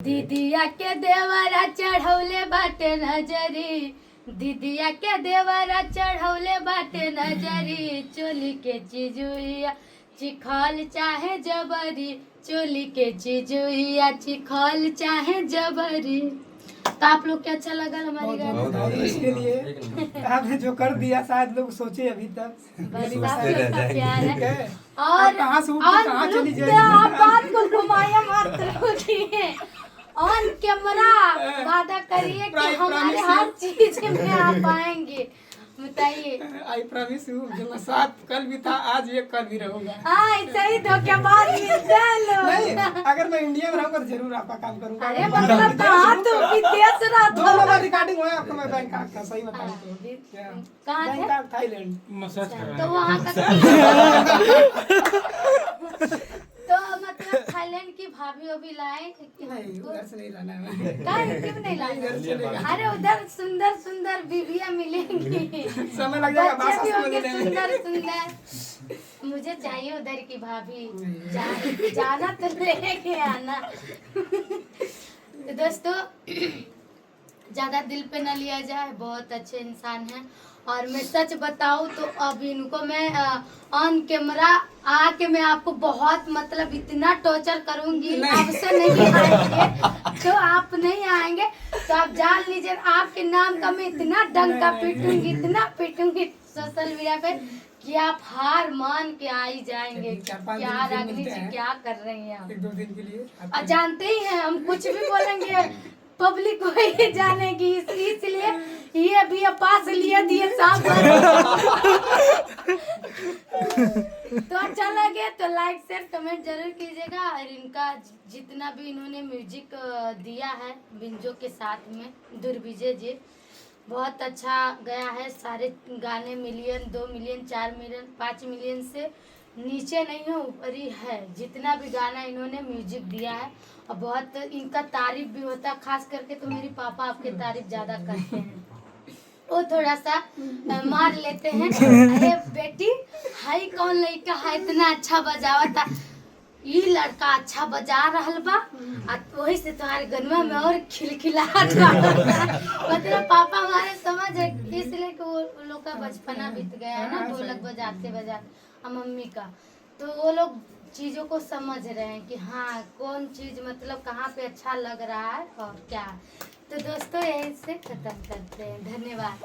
दीदिया के देवरा चढ़ौले बाटे नजरी, दीदिया के देवरा चढ़ौले बाटे नजरी। चोली के चिजुइया चिखल चाहे जबरी, चोली के चिजुइया चिखल चाहे जबरी। तो आप लोग क्या अच्छा लगा हमारी गाना? इसके लिए आपने जो कर दिया शायद लोग सोचे अभी तक प्यार है। और कहाँ से कहाँ चली जाएगी। आप बात को घुमाया मत रखिए। ऑन कैमरा वादा करिए कि हमारे हर चीज में आप आएंगे। बताइए। आई प्रॉमिस यू, जो मैं साथ कल भी था आज ये कल भी रहूंगा। हाँ सही धोखेबाज मिलते हैं लोग। नहीं, अगर मैं इंडिया में रहूंगा तो जरूर आपका काम करूंगा। अरे मतलब कहाँ तो विदेश रहा दो बार रिकॉर्डिंग हुआ है आपको। मैं बैंकॉक का सही बताऊं तो कहाँ थे? Bangkok Thailand. तो वहाँ का तो मतलब थाईलैंड की भाभी भी लाए? नहीं, उधर से नहीं लाना है। क्यों नहीं लाए? अरे उधर सुंदर सुंदर बीबियाँ मिलेंगी, समय लग जाएगा बच्चे भी भाषा होंगे समझने में। सुंदर सुंदर। मुझे चाहिए उधर की भाभी। जाना तो लेके आना। तो दोस्तों ज्यादा दिल पे न लिया जाए, बहुत अच्छे इंसान हैं। और मैं सच बताऊं तो अब इनको मैं ऑन कैमरा आके मैं आपको बहुत मतलब इतना टॉर्चर करूंगी, आपसे नहीं आएंगे तो आप नहीं आएंगे तो आप जान लीजिए आपके नाम का मैं इतना डंका पीटूंगी, इतना पीटूंगी सोशल मीडिया पे कि आप हार मान के आ ही जाएंगे। क्या रागनी जी क्या कर रही हैं आप? 1-2 दिन के लिए और जानते ही हैं हम कुछ भी बोलेंगे पब्लिक को ही जानेगी, इसलिए ये भी पास लिए दिए साहब। तो अच्छा लगे तो लाइक शेयर कमेंट जरूर कीजिएगा। और इनका जितना भी इन्होंने म्यूजिक दिया है बिंजो के साथ में, दुर्विजय जी बहुत अच्छा गया है। सारे गाने मिलियन, 2 मिलियन, 4 मिलियन, 5 मिलियन से नीचे नहीं है, ऊपर ही है। जितना भी गाना इन्होंने म्यूजिक दिया है और बहुत इनका तारीफ भी होता है। खास करके तो मेरे पापा आपके तारीफ ज्यादा करते हैं, वो थोड़ा सा मार लेते हैं। अरे बेटी हाई कौन लड़का है इतना अच्छा बजावता, ये लड़का अच्छा बजा रहल बा, वही से तुम्हारे गनवा में और खिलखिलाहट मतलब पापा हमारे समझ है, इसलिए कि वो लोग का बचपना बीत गया है ना ढोलक बजाते बजाते। और मम्मी का तो वो लोग चीजों को समझ रहे हैं कि हाँ कौन चीज मतलब कहाँ पे अच्छा लग रहा है और क्या। तो दोस्तों यही से खत्म करते हैं। धन्यवाद।